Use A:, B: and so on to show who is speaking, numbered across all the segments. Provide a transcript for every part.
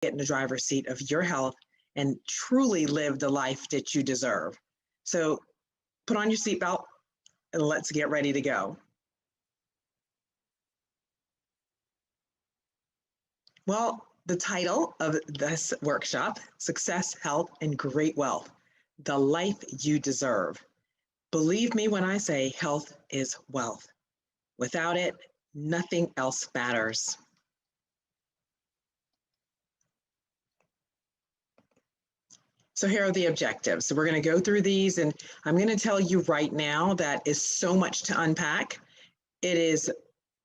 A: get in the driver's seat of your health and truly live the life that you deserve. So put on your seatbelt and let's get ready to go. Well, the title of this workshop, Success, Health, and Great Wealth, the life you deserve. Believe me when I say health is wealth. Without it, nothing else matters. So here are the objectives. So we're going to go through these, and I'm going to tell you right now that is so much to unpack. It is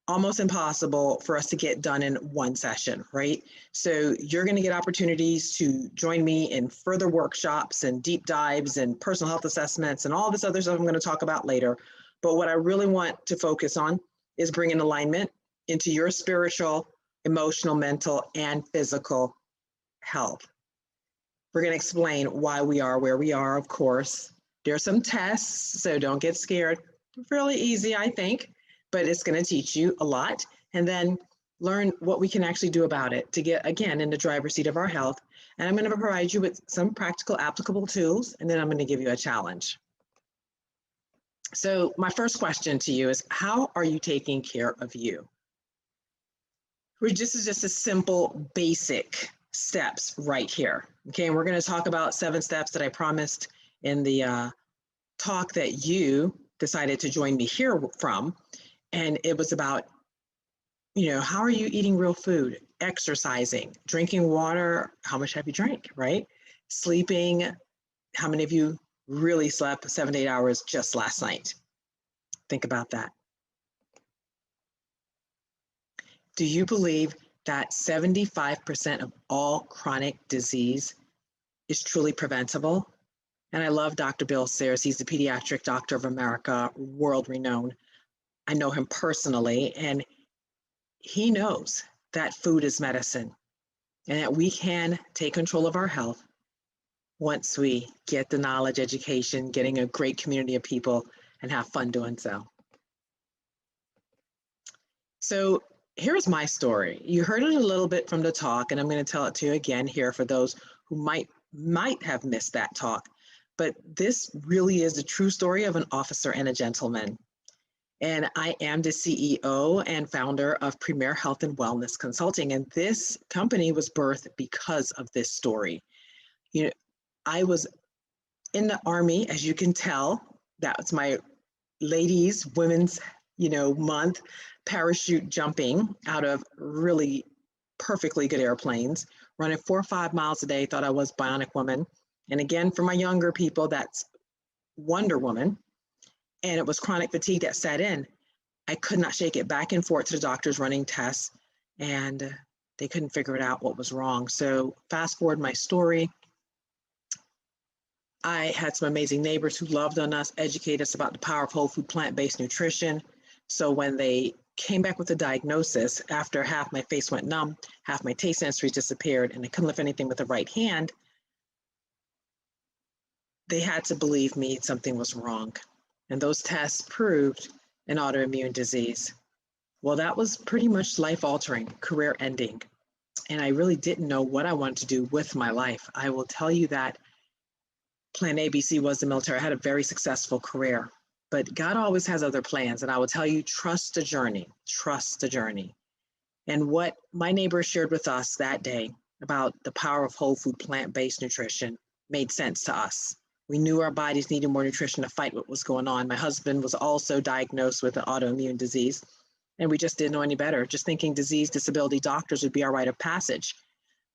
A: almost impossible for us to get done in one session, right? So you're going to get opportunities to join me in further workshops and deep dives and personal health assessments and all this other stuff I'm going to talk about later. But what I really want to focus on is bringing alignment into your spiritual, emotional, mental, and physical health. We're going to explain why we are where we are, of course. There are some tests, so don't get scared. Really easy, I think, but it's going to teach you a lot. And then learn what we can actually do about it to get, again, in the driver's seat of our health. And I'm going to provide you with some practical, applicable tools, and then I'm going to give you a challenge. So my first question to you is, how are you taking care of you? This is just a simple, basic steps right here. Okay, and we're going to talk about 7 steps that I promised in the talk that you decided to join me here from. And it was about, how are you eating real food, exercising, drinking water, how much have you drank, right? Sleeping, how many of you really slept 7 to 8 hours just last night? Think about that. Do you believe that 75% of all chronic disease is truly preventable? And I love Dr. Bill Sears. He's the pediatric doctor of America, world renowned. I know him personally, and he knows that food is medicine and that we can take control of our health once we get the knowledge, education, getting a great community of people, and have fun doing so. So here's my story. You heard it a little bit from the talk, and I'm going to tell it to you again here for those who might have missed that talk. But this really is the true story of an officer and a gentleman. And I am the CEO and founder of Premier Health and Wellness Consulting. And this company was birthed because of this story. I was in the Army, as you can tell. That was my ladies, women's, month, parachute jumping out of really perfectly good airplanes, running 4 or 5 miles a day, thought I was Bionic Woman. And again, for my younger people, that's Wonder Woman. And it was chronic fatigue that set in. I could not shake it, back and forth to the doctors running tests, and they couldn't figure it out what was wrong. So fast forward my story. I had some amazing neighbors who loved on us, educated us about the power of whole food, plant-based nutrition. So when they came back with a diagnosis, after half my face went numb, half my taste sensories disappeared, and I couldn't lift anything with the right hand, they had to believe me something was wrong. And those tests proved an autoimmune disease. Well, that was pretty much life-altering, career-ending. And I really didn't know what I wanted to do with my life. I will tell you that Plan ABC was the military. I had a very successful career, but God always has other plans. And I will tell you, trust the journey, trust the journey. And what my neighbor shared with us that day about the power of whole food, plant-based nutrition made sense to us. We knew our bodies needed more nutrition to fight what was going on. My husband was also diagnosed with an autoimmune disease, and we just didn't know any better, just thinking disease, disability doctors would be our rite of passage.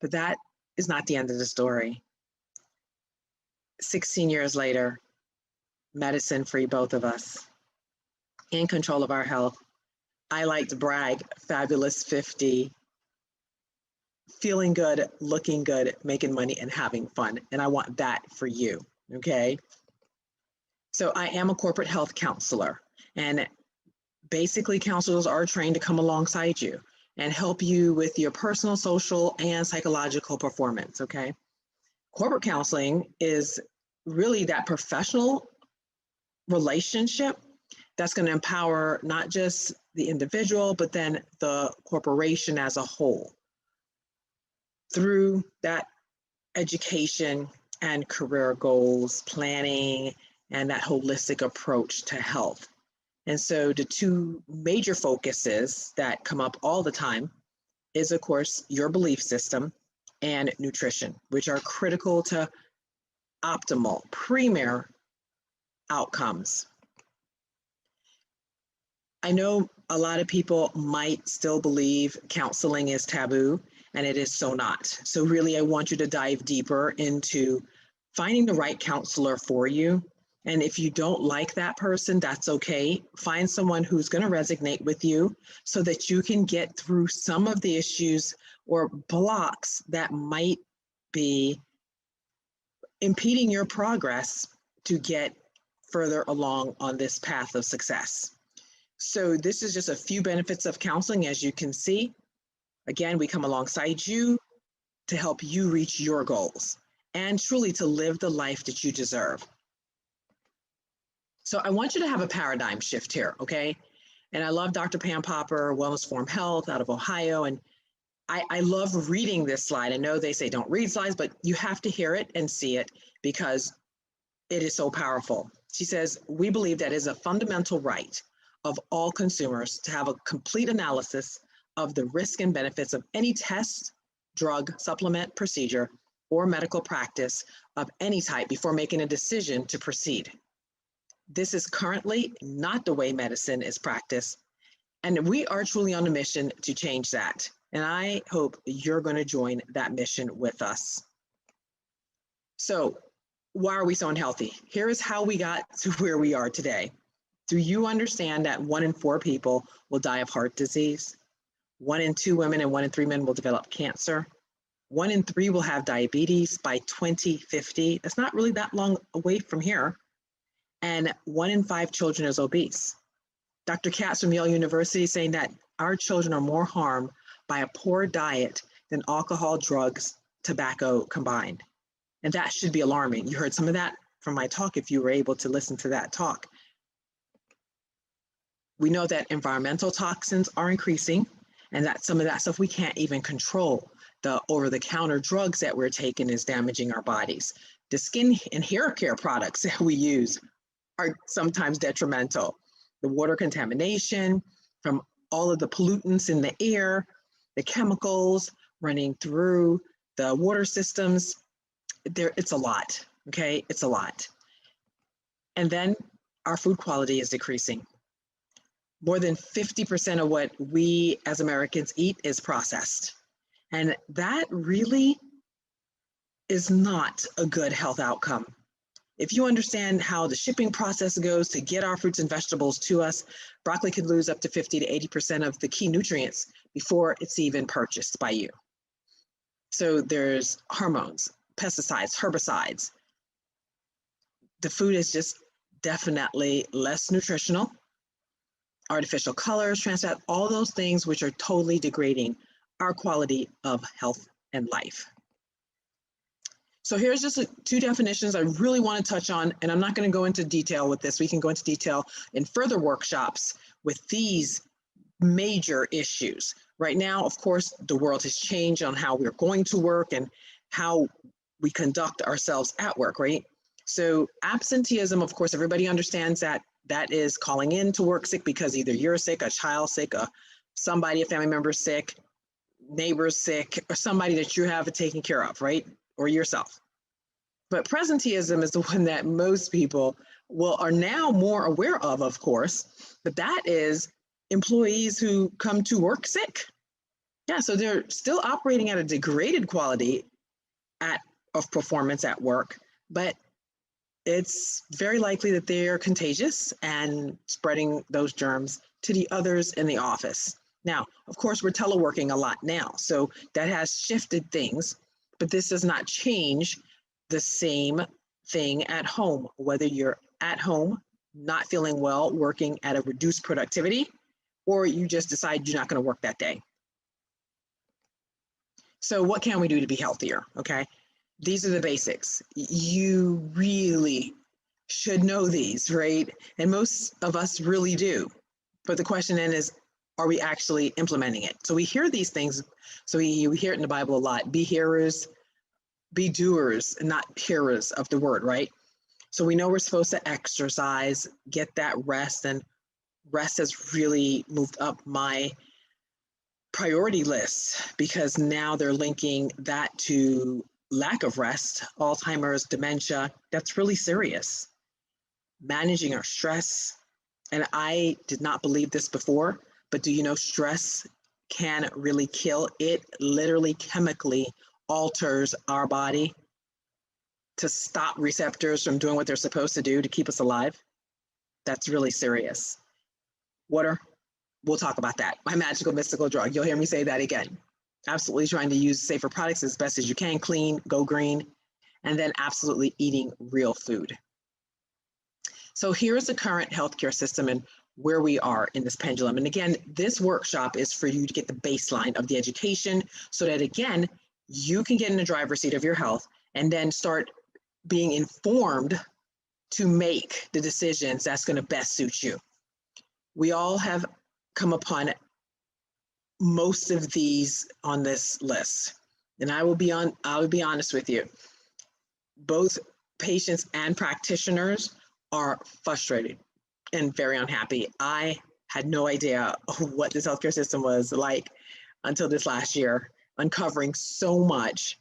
A: But that is not the end of the story. 16 years later, medicine-free, both of us, in control of our health. I like to brag, fabulous 50, feeling good, looking good, making money, and having fun. And I want that for you, okay? So I am a corporate health counselor, and basically counselors are trained to come alongside you and help you with your personal, social, and psychological performance, okay? Corporate counseling is really that professional relationship that's going to empower not just the individual, but then the corporation as a whole. through that education and career goals, planning, and that holistic approach to health. And so the two major focuses that come up all the time is, of course, your belief system and nutrition, which are critical to optimal, premier outcomes. I know a lot of people might still believe counseling is taboo, and it is so not. So really, I want you to dive deeper into finding the right counselor for you. And if you don't like that person, that's okay. Find someone who's going to resonate with you so that you can get through some of the issues or blocks that might be impeding your progress to get further along on this path of success. So this is just a few benefits of counseling. As you can see, again, we come alongside you to help you reach your goals and truly to live the life that you deserve. So I want you to have a paradigm shift here, okay? And I love Dr. Pam Popper, Wellness Form Health out of Ohio. And I love reading this slide. I know they say don't read slides, but you have to hear it and see it because it is so powerful. She says, we believe that it is a fundamental right of all consumers to have a complete analysis of the risk and benefits of any test, drug, supplement, procedure, or medical practice of any type before making a decision to proceed. This is currently not the way medicine is practiced, and we are truly on a mission to change that. And I hope you're going to join that mission with us. So, why are we so unhealthy? Here is how we got to where we are today. Do you understand that 1 in 4 people will die of heart disease? 1 in 2 women and 1 in 3 men will develop cancer. 1 in 3 will have diabetes by 2050. That's not really that long away from here. And 1 in 5 children is obese. Dr. Katz from Yale University is saying that our children are more harmed by a poor diet than alcohol, drugs, tobacco combined. And that should be alarming. You heard some of that from my talk if you were able to listen to that talk. We know that environmental toxins are increasing and that some of that stuff we can't even control. The over-the-counter drugs that we're taking is damaging our bodies. The skin and hair care products that we use are sometimes detrimental. The water contamination from all of the pollutants in the air, the chemicals running through the water systems, it's a lot, okay? It's a lot. And then our food quality is decreasing. More than 50% of what we as Americans eat is processed. And that really is not a good health outcome. If you understand how the shipping process goes to get our fruits and vegetables to us, broccoli could lose up to 50 to 80% of the key nutrients before it's even purchased by you. So there's hormones, pesticides, herbicides. The food is just definitely less nutritional. Artificial colors, trans fat, all those things which are totally degrading our quality of health and life. So here's just 2 definitions I really want to touch on, and I'm not going to go into detail with this. We can go into detail in further workshops with these major issues. Right now, of course, the world has changed on how we're going to work and how we conduct ourselves at work, right? So absenteeism, of course, everybody understands that that is calling in to work sick because either you're sick, a child sick, somebody, a family member sick, neighbors sick, or somebody that you have taken care of, right? Or yourself. But presenteeism is the one that most people are now more aware of course, but that is employees who come to work sick. Yeah, so they're still operating at a degraded quality of performance at work, but it's very likely that they are contagious and spreading those germs to the others in the office. Now, of course, we're teleworking a lot now, so that has shifted things, but this does not change the same thing at home, whether you're at home, not feeling well, working at a reduced productivity, or you just decide you're not going to work that day. So what can we do to be healthier? Okay, these are the basics. You really should know these, right? And most of us really do. But the question then is, are we actually implementing it? So we hear these things. So we hear it in the Bible a lot. Be hearers, be doers, and not hearers of the word, right? So we know we're supposed to exercise, get that rest, and rest has really moved up my priority list because now they're linking that to lack of rest, Alzheimer's, dementia. That's really serious. Managing our stress. And I did not believe this before, but do you know stress can really kill? It literally chemically alters our body to stop receptors from doing what they're supposed to do to keep us alive. That's really serious. Water, we'll talk about that. My magical mystical drug. You'll hear me say that again. Absolutely trying to use safer products as best as you can, clean, go green, and then absolutely eating real food. So here's the current healthcare system and where we are in this pendulum. And again, this workshop is for you to get the baseline of the education so that, again, you can get in the driver's seat of your health and then start being informed to make the decisions that's going to best suit you. We all have come upon most of these on this list. And I will be honest with you. Both patients and practitioners are frustrated and very unhappy. I had no idea what this healthcare system was like until this last year, uncovering so much.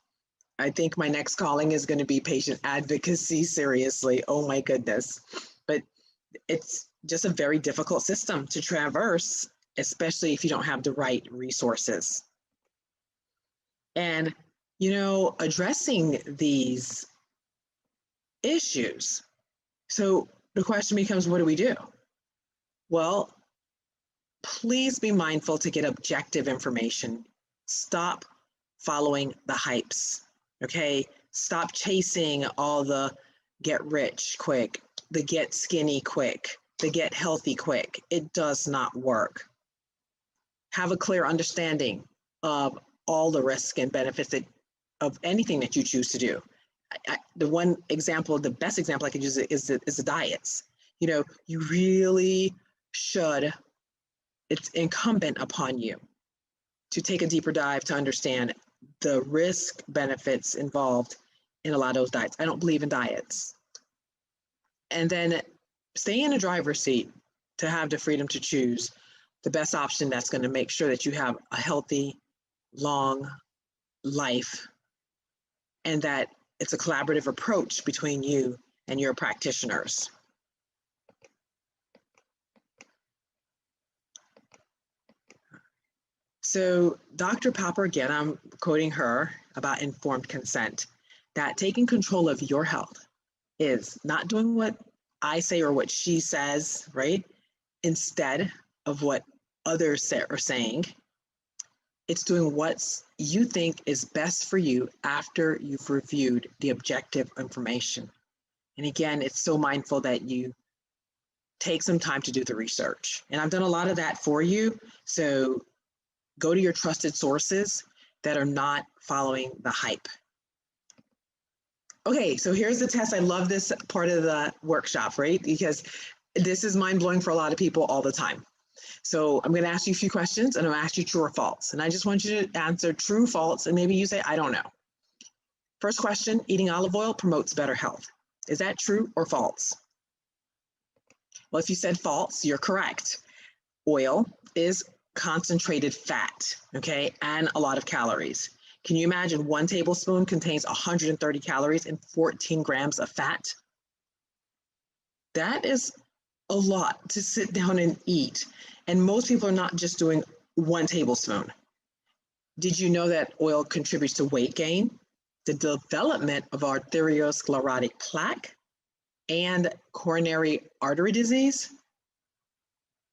A: I think my next calling is going to be patient advocacy, seriously. Oh my goodness. But it's just a very difficult system to traverse, especially if you don't have the right resources. And, you know, addressing these issues. So the question becomes, what do we do? Well, please be mindful to get objective information. Stop following the hypes, okay? Stop chasing all the get rich quick, the get skinny quick, the get healthy quick. It does not work. Have a clear understanding of all the risks and benefits of anything that you choose to do. The one example, the best example I could use is the diets. You know, you really should, it's incumbent upon you to take a deeper dive to understand the risk benefits involved in a lot of those diets. I don't believe in diets. And then stay in a driver's seat to have the freedom to choose the best option that's going to make sure that you have a healthy, long life and that it's a collaborative approach between you and your practitioners. So Dr. Popper, again, I'm quoting her about informed consent, that taking control of your health is not doing what I say or what she says, right? Instead of what others are saying. It's doing what you think is best for you after you've reviewed the objective information. And again, it's so mindful that you take some time to do the research. And I've done a lot of that for you. So go to your trusted sources that are not following the hype. Okay, so here's the test. I love this part of the workshop, right? Because this is mind-blowing for a lot of people all the time. So I'm going to ask you a few questions and I'm going to ask you true or false. And I just want you to answer true, false, and maybe you say, I don't know. First question, eating olive oil promotes better health. Is that true or false? Well, if you said false, you're correct. Oil is concentrated fat, okay, and a lot of calories. Can you imagine 1 tablespoon contains 130 calories and 14 grams of fat? That is a lot to sit down and eat. And most people are not just doing 1 tablespoon. Did you know that oil contributes to weight gain, the development of arteriosclerotic plaque, and coronary artery disease?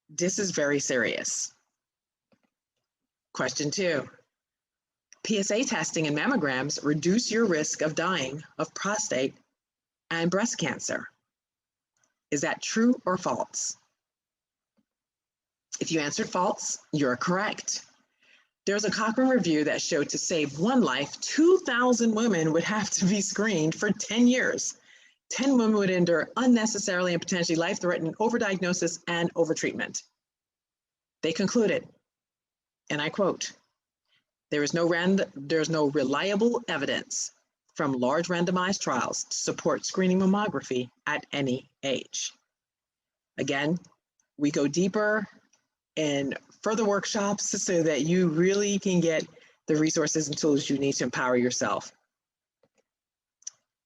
A: This is very serious. Question 2. PSA testing and mammograms reduce your risk of dying of prostate and breast cancer. Is that true or false? If you answered false, you're correct. There's a Cochrane review that showed to save 1 life, 2,000 women would have to be screened for 10 years. 10 women would endure unnecessarily and potentially life-threatening overdiagnosis and overtreatment. They concluded And I quote, there's no reliable evidence from large randomized trials to support screening mammography at any age. Again, we go deeper in further workshops so that you really can get the resources and tools you need to empower yourself.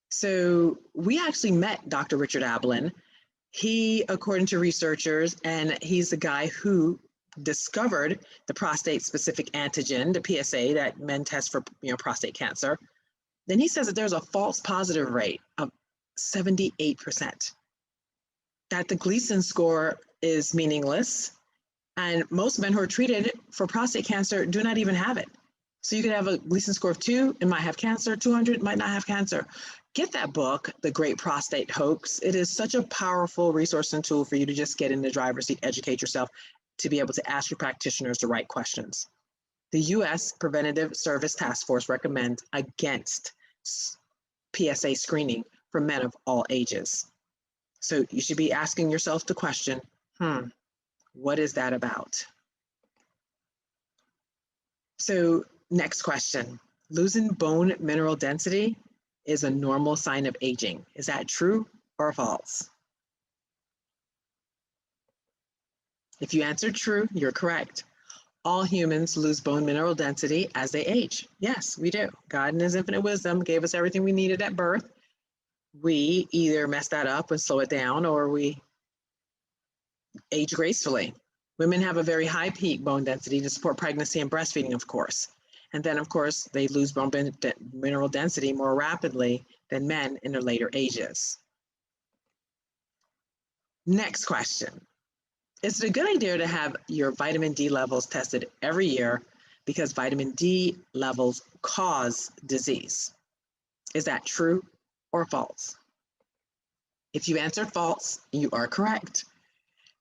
A: So we actually met Dr. Richard Ablin. He, according to researchers, and he's the guy who discovered the prostate-specific antigen, the PSA, that men test for prostate cancer. Then he says that there's a false positive rate of 78%, that the Gleason score is meaningless, and most men who are treated for prostate cancer do not even have it. So you could have a Gleason score of 2 and might have cancer, 200 might not have cancer. Get that book, The Great Prostate Hoax. It is such a powerful resource and tool for you to just get in the driver's seat, educate yourself, to be able to ask your practitioners the right questions. The U.S. Preventative Service Task Force recommends against PSA screening for men of all ages. So you should be asking yourself the question, what is that about? So next question, losing bone mineral density is a normal sign of aging. Is that true or false? If you answered true, you're correct. All humans lose bone mineral density as they age. Yes, we do. God in his infinite wisdom gave us everything we needed at birth. We either mess that up and slow it down, or we age gracefully. Women have a very high peak bone density to support pregnancy and breastfeeding, of course. And then, of course, they lose bone mineral density more rapidly than men in their later ages. Next question. Is it a good idea to have your vitamin D levels tested every year because vitamin D levels cause disease? Is that true or false? If you answered false, you are correct.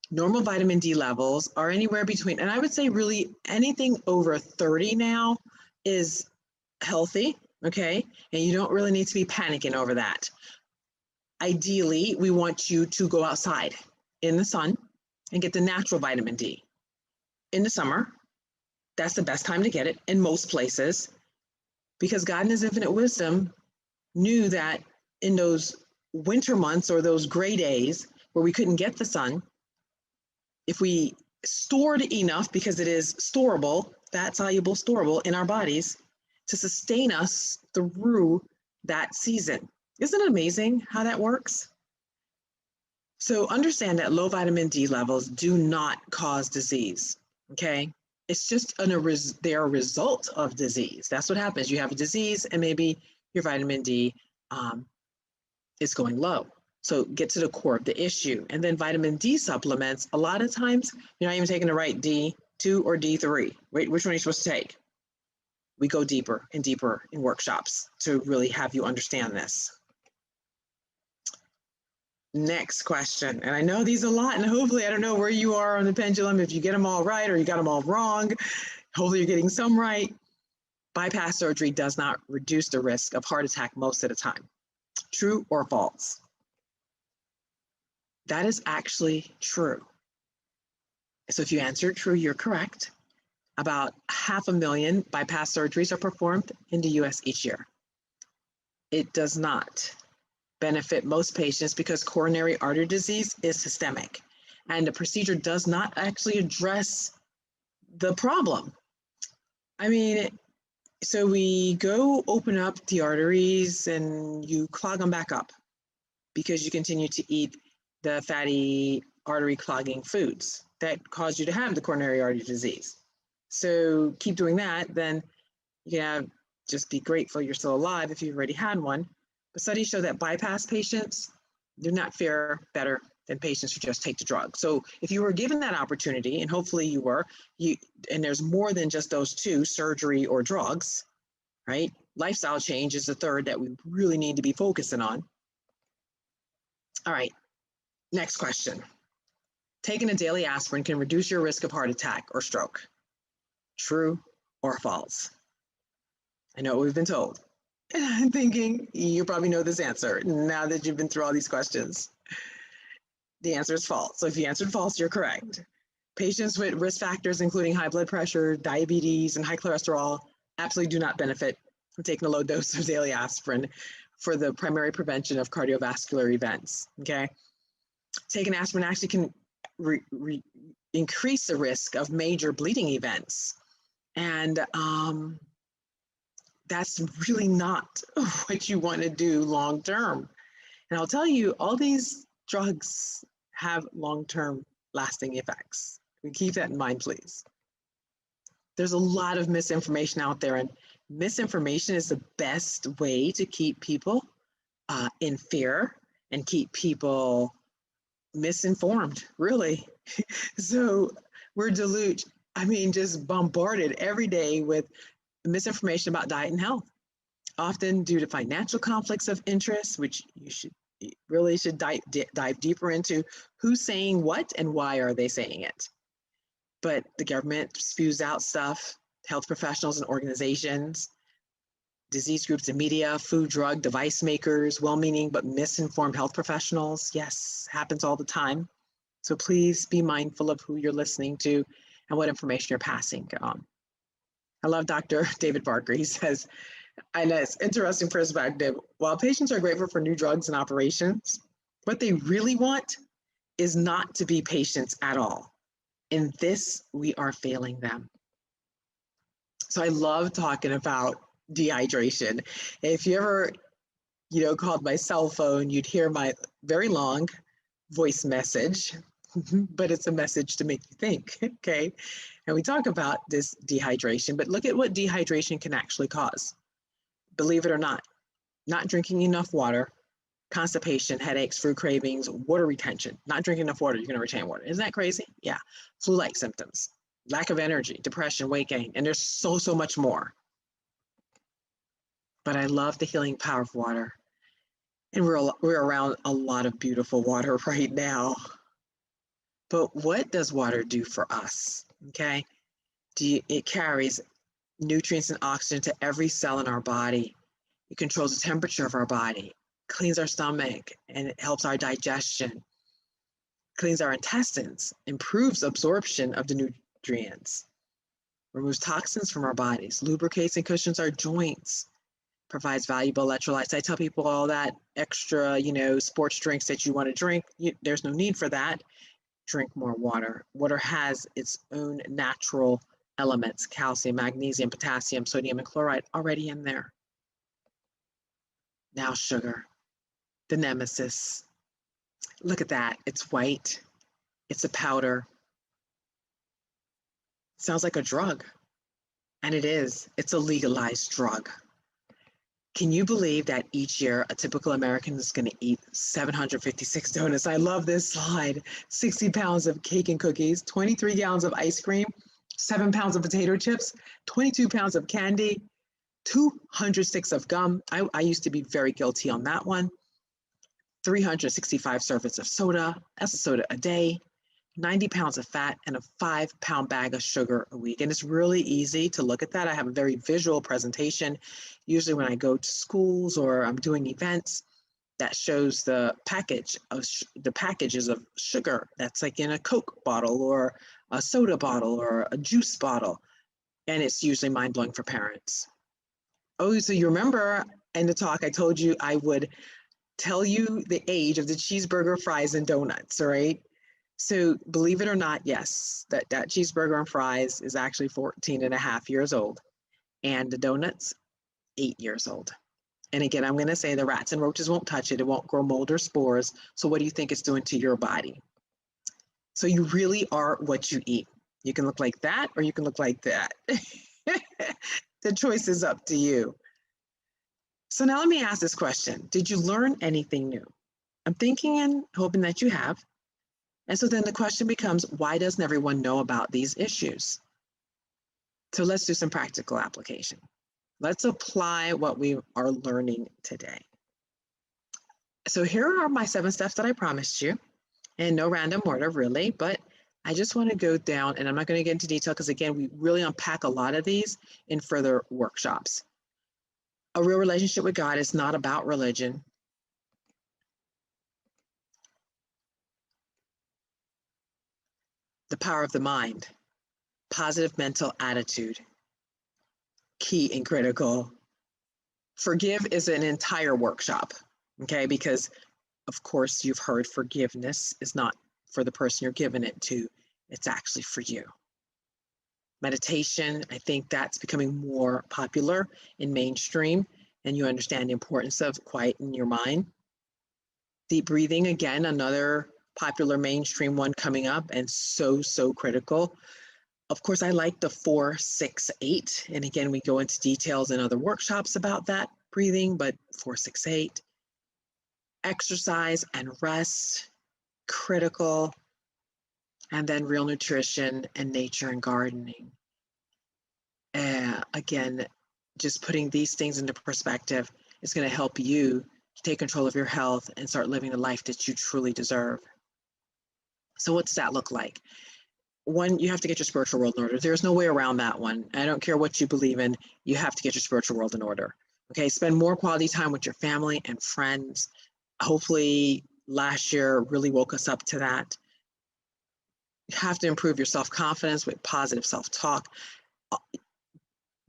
A: Normal vitamin D levels are anywhere between, and I would say really anything over 30 now is healthy, okay? And you don't really need to be panicking over that. Ideally, we want you to go outside in the sun and get the natural vitamin D. In the summer, that's the best time to get it in most places, because God in his infinite wisdom knew that in those winter months or those gray days where we couldn't get the sun, if we stored enough, because it is storable, fat soluble storable in our bodies, to sustain us through that season. Isn't it amazing how that works? So understand that low vitamin D levels do not cause disease, okay? It's just they're a result of disease. That's what happens. You have a disease and maybe your vitamin D is going low. So get to the core of the issue. And then vitamin D supplements, a lot of times, you're not even taking the right D2 or D3. Wait, which one are you supposed to take? We go deeper and deeper in workshops to really have you understand this. Next question, and I know these a lot, and hopefully I don't know where you are on the pendulum, if you get them all right or you got them all wrong. Hopefully you're getting some right. Bypass surgery does not reduce the risk of heart attack most of the time. True or false? That is actually true. So if you answered true, you're correct. About 500,000 bypass surgeries are performed in the US each year. It does not benefit most patients because coronary artery disease is systemic, and the procedure does not actually address the problem. I mean, so we go open up the arteries and you clog them back up because you continue to eat the fatty artery clogging foods that cause you to have the coronary artery disease. So keep doing that, then you can just be grateful you're still alive if you've already had one. But studies show that bypass patients do not fare better than patients who just take the drug. So if you were given that opportunity, and hopefully you were, and there's more than just those two, surgery or drugs, right? Lifestyle change is the third that we really need to be focusing on. All right, next question. Taking a daily aspirin can reduce your risk of heart attack or stroke. True or false? I know what we've been told. And I'm thinking you probably know this answer now that you've been through all these questions. The answer is false. So if you answered false, you're correct. Patients with risk factors, including high blood pressure, diabetes, and high cholesterol, absolutely do not benefit from taking a low dose of daily aspirin for the primary prevention of cardiovascular events, okay? Taking aspirin actually can increase the risk of major bleeding events. And that's really not what you want to do long term. And I'll tell you, all these drugs have long-term lasting effects. Keep that in mind, please. There's a lot of misinformation out there, and misinformation is the best way to keep people in fear and keep people misinformed, really. So we're just bombarded every day with misinformation about diet and health, often due to financial conflicts of interest, which you really should dive deeper into who's saying what and why are they saying it. But the government spews out stuff, health professionals and organizations, disease groups and media, food, drug, device makers, well-meaning but misinformed health professionals. Yes, happens all the time. So please be mindful of who you're listening to and what information you're passing on. I love Dr. David Barker. He says, and it's interesting perspective, while patients are grateful for new drugs and operations, what they really want is not to be patients at all. In this, we are failing them. So I love talking about dehydration. If you ever, called my cell phone, you'd hear my very long voice message, but it's a message to make you think, okay? And we talk about this dehydration, but look at what dehydration can actually cause. Believe it or not drinking enough water, constipation, headaches, food cravings, water retention. Not drinking enough water, you're going to retain water. Isn't that crazy? Yeah. Flu-like symptoms, lack of energy, depression, weight gain, and there's so much more. But I love the healing power of water. And we're around a lot of beautiful water right now. But what does water do for us? Okay. It carries nutrients and oxygen to every cell in our body. It controls the temperature of our body, cleans our stomach, and it helps our digestion, cleans our intestines, improves absorption of the nutrients, removes toxins from our bodies, lubricates and cushions our joints, provides valuable electrolytes. I tell people all that extra, sports drinks that you want to drink, there's no need for that. Drink more water. Water has its own natural elements, calcium, magnesium, potassium, sodium, and chloride already in there. Now sugar, the nemesis. Look at that. It's white. It's a powder. Sounds like a drug. And it is. It's a legalized drug. Can you believe that each year a typical American is going to eat 756 donuts? I love this slide. 60 pounds of cake and cookies, 23 gallons of ice cream, 7 pounds of potato chips, 22 pounds of candy, 200 sticks of gum. I used to be very guilty on that one. 365 servings of soda. That's a soda a day. 90 pounds of fat and a 5-pound bag of sugar a week. And it's really easy to look at that. I have a very visual presentation. Usually when I go to schools or I'm doing events, that shows the packages of sugar that's like in a Coke bottle or a soda bottle or a juice bottle. And it's usually mind-blowing for parents. Oh, so you remember in the talk, I told you I would tell you the age of the cheeseburger, fries, and donuts, right? So believe it or not, yes, that cheeseburger and fries is actually 14 and a half years old. And the donuts, 8 years old. And again, I'm going to say the rats and roaches won't touch it. It won't grow mold or spores. So what do you think it's doing to your body? So you really are what you eat. You can look like that or you can look like that. The choice is up to you. So now let me ask this question. Did you learn anything new? I'm thinking and hoping that you have. And so then the question becomes, why doesn't everyone know about these issues? So let's do some practical application. Let's apply what we are learning today. So here are my 7 steps that I promised you, and no random order really, but I just want to go down, and I'm not going to get into detail because again, we really unpack a lot of these in further workshops. A real relationship with God is not about religion. the power of the mind, positive mental attitude, key and critical. Forgive is an entire workshop, okay? Because of course you've heard forgiveness is not for the person you're giving it to, it's actually for you. Meditation, I think that's becoming more popular in mainstream, and you understand the importance of quieting your mind. Deep breathing, again, another popular mainstream one coming up, and so critical. Of course, I like the 4-6-8. And again, we go into details in other workshops about that breathing, but 4-6-8. Exercise and rest, critical. And then real nutrition and nature and gardening. Again, just putting these things into perspective is going to help you take control of your health and start living the life that you truly deserve. So what does that look like? One, you have to get your spiritual world in order. There's no way around that one. I don't care what you believe in, you have to get your spiritual world in order. Okay, spend more quality time with your family and friends. Hopefully last year really woke us up to that. You have to improve your self-confidence with positive self-talk.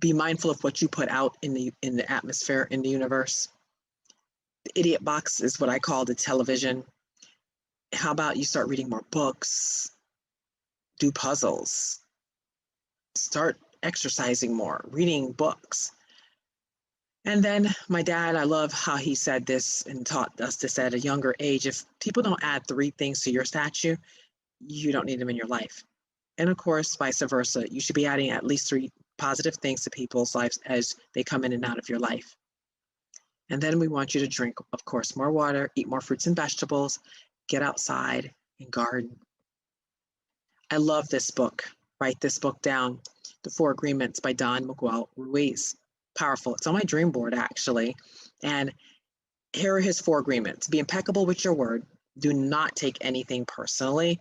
A: Be mindful of what you put out in the atmosphere, in the universe. The idiot box is what I call the television. How about you start reading more books, do puzzles, start exercising more, reading books. And then my dad, I love how he said this and taught us this at a younger age. If people don't add 3 things to your statue, you don't need them in your life. And of course, vice versa. You should be adding at least 3 positive things to people's lives as they come in and out of your life. And then we want you to drink, of course, more water, eat more fruits and vegetables, get outside and garden. I love this book. Write this book down, The 4 Agreements by Don Miguel Ruiz. Powerful. It's on my dream board, actually. And here are his 4 agreements. Be impeccable with your word. Do not take anything personally.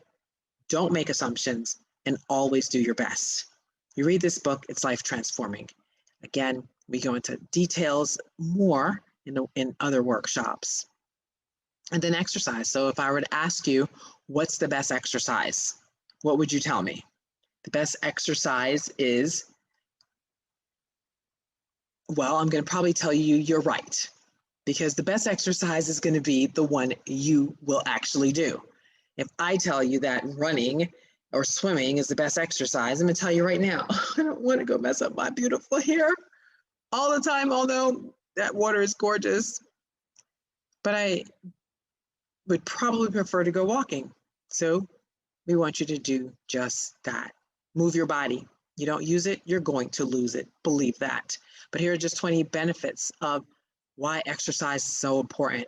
A: Don't make assumptions, and always do your best. You read this book, it's life transforming. Again, we go into details more in other workshops. And then exercise. So if I were to ask you, what's the best exercise? What would you tell me? The best exercise is, well, I'm going to probably tell you you're right, because the best exercise is going to be the one you will actually do. If I tell you that running or swimming is the best exercise, I'm going to tell you right now, I don't want to go mess up my beautiful hair all the time, although that water is gorgeous. But I would probably prefer to go walking. So we want you to do just that. Move your body. You don't use it, you're going to lose it. Believe that. But here are just 20 benefits of why exercise is so important.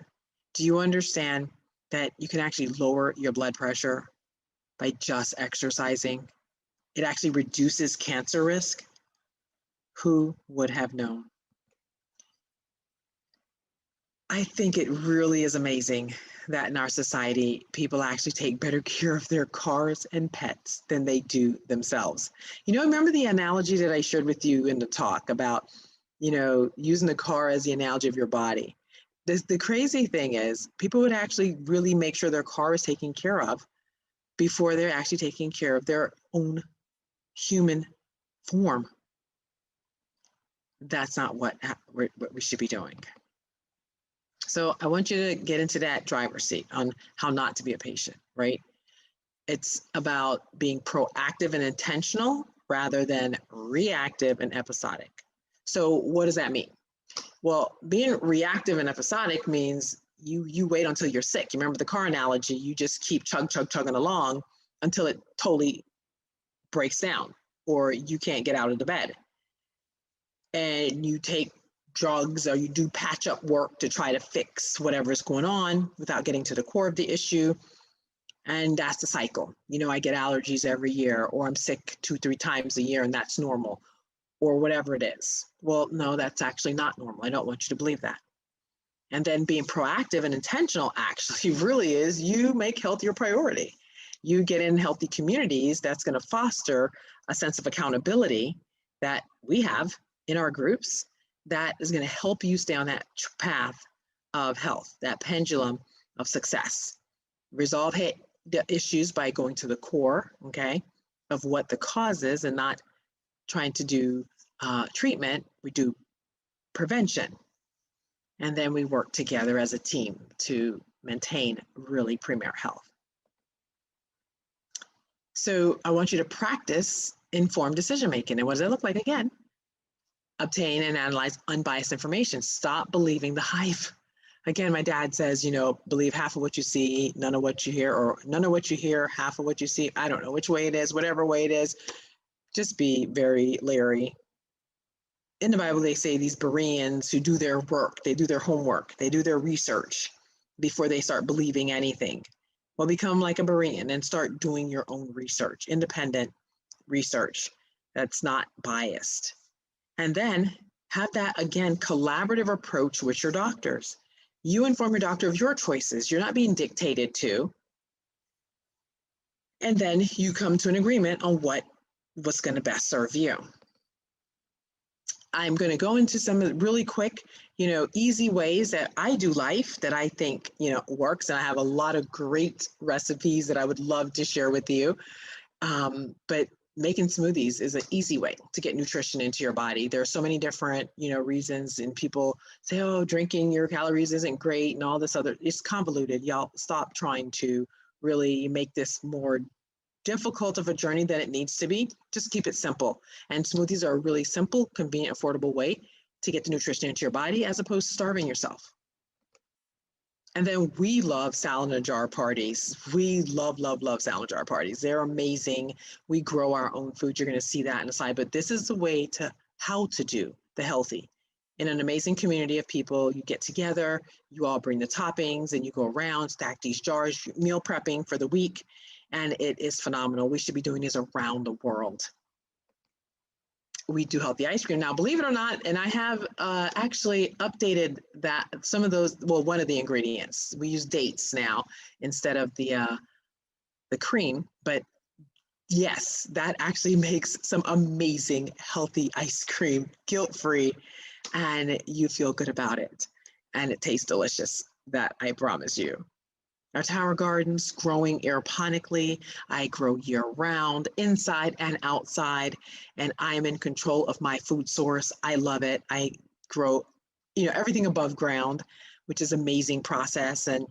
A: Do you understand that you can actually lower your blood pressure by just exercising? It actually reduces cancer risk. Who would have known? I think it really is amazing that in our society, people actually take better care of their cars and pets than they do themselves. You know, remember the analogy that I shared with you in the talk about, you know, using the car as the analogy of your body. The crazy thing is, people would actually really make sure their car is taken care of before they're actually taking care of their own human form. That's not what we should be doing. So I want you to get into that driver's seat on how not to be a patient, right? It's about being proactive and intentional rather than reactive and episodic. So what does that mean? Well, being reactive and episodic means you wait until you're sick. You remember the car analogy, you just keep chugging along until it totally breaks down or you can't get out of the bed. And you take drugs or you do patch up work to try to fix whatever's going on without getting to the core of the issue. And that's the cycle. You know, I get allergies every year, or I'm sick 2-3 times a year and that's normal, or whatever it is. Well, no, that's actually not normal. I don't want you to believe that. And then being proactive and intentional actually really is you make health your priority. You get in healthy communities that's going to foster a sense of accountability that we have in our groups that is going to help you stay on that path of health, that pendulum of success. Resolve the issues by going to the core, okay, of what the cause is and not trying to do treatment. We do prevention. And then we work together as a team to maintain really premier health. So I want you to practice informed decision making. And what does that look like? Again, obtain and analyze unbiased information. Stop believing the hype. Again, my dad says, believe half of what you see, none of what you hear, or none of what you hear, half of what you see. I don't know which way it is, whatever way it is. Just be very leery. In the Bible, they say these Bereans who do their work, they do their homework, they do their research before they start believing anything. Well, become like a Berean and start doing your own research, independent research that's not biased. And then have that, again, collaborative approach with your doctors. You inform your doctor of your choices. You're not being dictated to. And then you come to an agreement on what's going to best serve you. I'm going to go into some really quick, easy ways that I do life that I think, works. And I have a lot of great recipes that I would love to share with you. But making smoothies is an easy way to get nutrition into your body. There are so many different, reasons, and people say, oh, drinking your calories isn't great and all this other, it's convoluted. Y'all stop trying to really make this more difficult of a journey than it needs to be. Just keep it simple. And smoothies are a really simple, convenient, affordable way to get the nutrition into your body as opposed to starving yourself. And then we love salad in a jar parties. We love, love, love salad jar parties. They're amazing. We grow our own food. You're going to see that in a slide. But this is the way to how to do the healthy. In an amazing community of people, you get together, you all bring the toppings, and you go around, stack these jars, meal prepping for the week. And it is phenomenal. We should be doing this around the world. We do healthy ice cream. Now, believe it or not, and I have actually updated that some of those, one of the ingredients. We use dates now instead of the cream, but yes, that actually makes some amazing healthy ice cream, guilt-free, and you feel good about it. And it tastes delicious, that I promise you. Our tower gardens growing aeroponically. I grow year round, inside and outside, and I'm in control of my food source. I love it. I grow, everything above ground, which is an amazing process. And,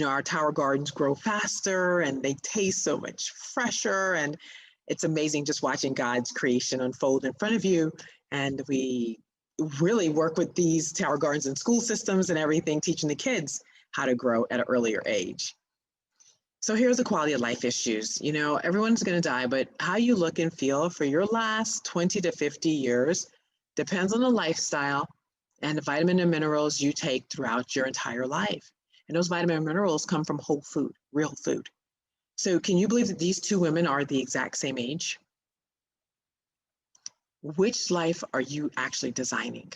A: our tower gardens grow faster and they taste so much fresher. And it's amazing just watching God's creation unfold in front of you. And we really work with these tower gardens and school systems and everything, teaching the kids how to grow at an earlier age. So here's the quality of life issues. Everyone's going to die, but how you look and feel for your last 20 to 50 years depends on the lifestyle and the vitamin and minerals you take throughout your entire life. And those vitamin and minerals come from whole food, real food. So can you believe that these two women are the exact same age? Which life are you actually designing?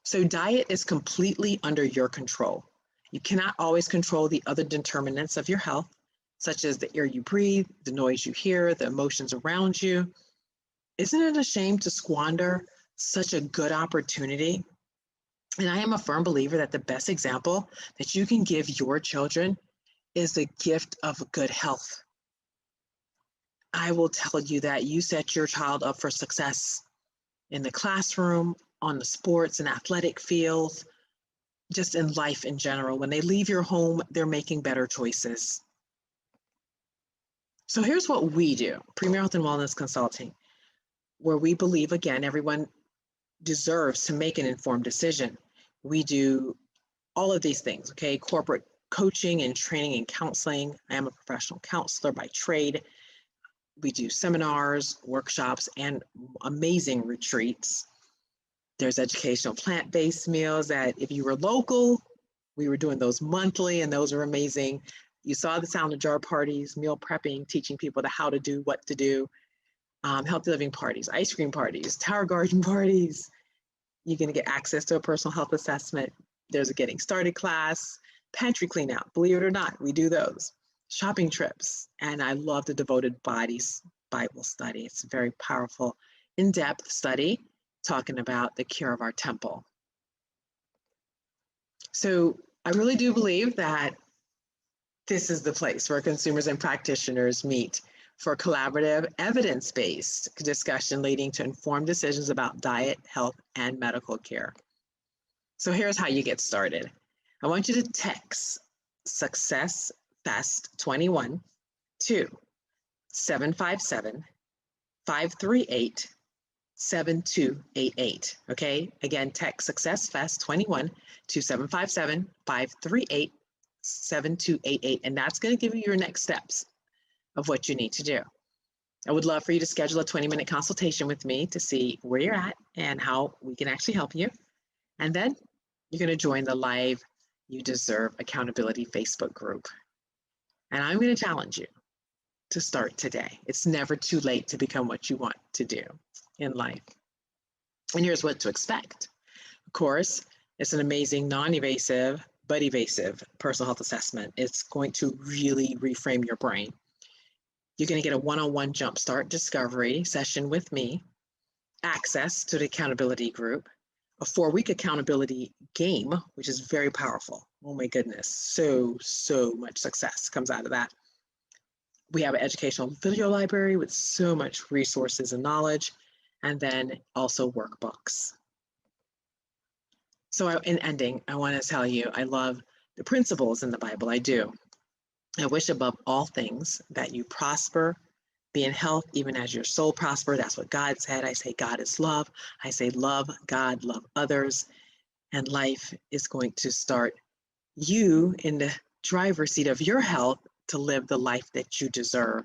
A: So diet is completely under your control. You cannot always control the other determinants of your health, such as the air you breathe, the noise you hear, the emotions around you. Isn't it a shame to squander such a good opportunity? And I am a firm believer that the best example that you can give your children is the gift of good health. I will tell you that you set your child up for success in the classroom, on the sports and athletic fields, just in life in general. When they leave your home, they're making better choices. So here's what we do, Premier Health and Wellness Consulting, where we believe, again, everyone deserves to make an informed decision. We do all of these things, okay? Corporate coaching and training and counseling. I am a professional counselor by trade. We do seminars, workshops, and amazing retreats. There's educational plant-based meals that if you were local, we were doing those monthly, and those are amazing. You saw the sound of jar parties, meal prepping, teaching people how to do, what to do, healthy living parties, ice cream parties, tower garden parties. You're going to get access to a personal health assessment. There's a getting started class, pantry clean out, believe it or not, we do those. Shopping trips, and I love the Devoted Bodies Bible study. It's a very powerful, in-depth study talking about the cure of our temple. So I really do believe that this is the place where consumers and practitioners meet for collaborative, evidence-based discussion leading to informed decisions about diet, health, and medical care. So here's how you get started. I want you to text Success Fest 21 to 757-538-7288. Okay, again, text Success Fest 21 to 757-538-7288, and that's going to give you your next steps of what you need to do. I would love for you to schedule a 20-minute consultation with me to see where you're at and how we can actually help you. And then you're going to join the Live You Deserve Accountability Facebook group. And I'm going to challenge you to start today. It's never too late to become what you want to do in life. And here's what to expect. Of course, it's an amazing, non-evasive, but evasive personal health assessment. It's going to really reframe your brain. You're going to get a one-on-one jumpstart discovery session with me, access to the accountability group, a 4-week accountability game, which is very powerful. Oh my goodness, so much success comes out of that. We have an educational video library with so much resources and knowledge, and then also workbooks. So in ending, I want to tell you, I love the principles in the Bible. I do. I wish above all things that you prosper, be in health, even as your soul prosper. That's what God said. I say God is love. I say love God, love others. And life is going to start you in the driver's seat of your health to live the life that you deserve.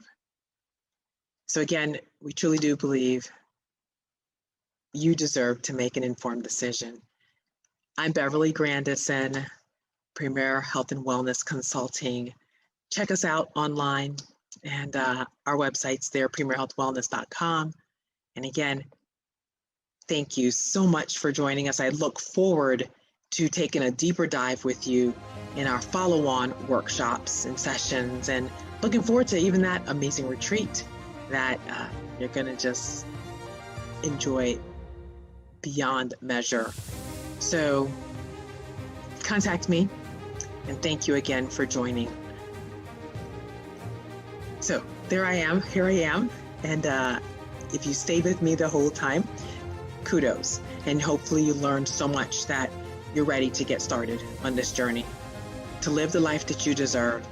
A: So again, we truly do believe you deserve to make an informed decision. I'm Beverly Grandison, Premier Health and Wellness Consulting. Check us out online, and our website's there, premierhealthwellness.com. And again, thank you so much for joining us. I look forward to taking a deeper dive with you in our follow-on workshops and sessions, and looking forward to even that amazing retreat that you're going to just enjoy beyond measure. So contact me, and thank you again for joining. So here I am, and if you stayed with me the whole time, kudos, and hopefully you learned so much that you're ready to get started on this journey to live the life that you deserve.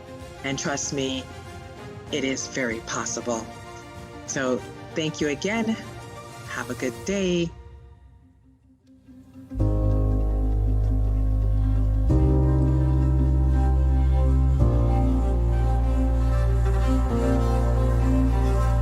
A: And trust me, it is very possible. So thank you again. Have a good day.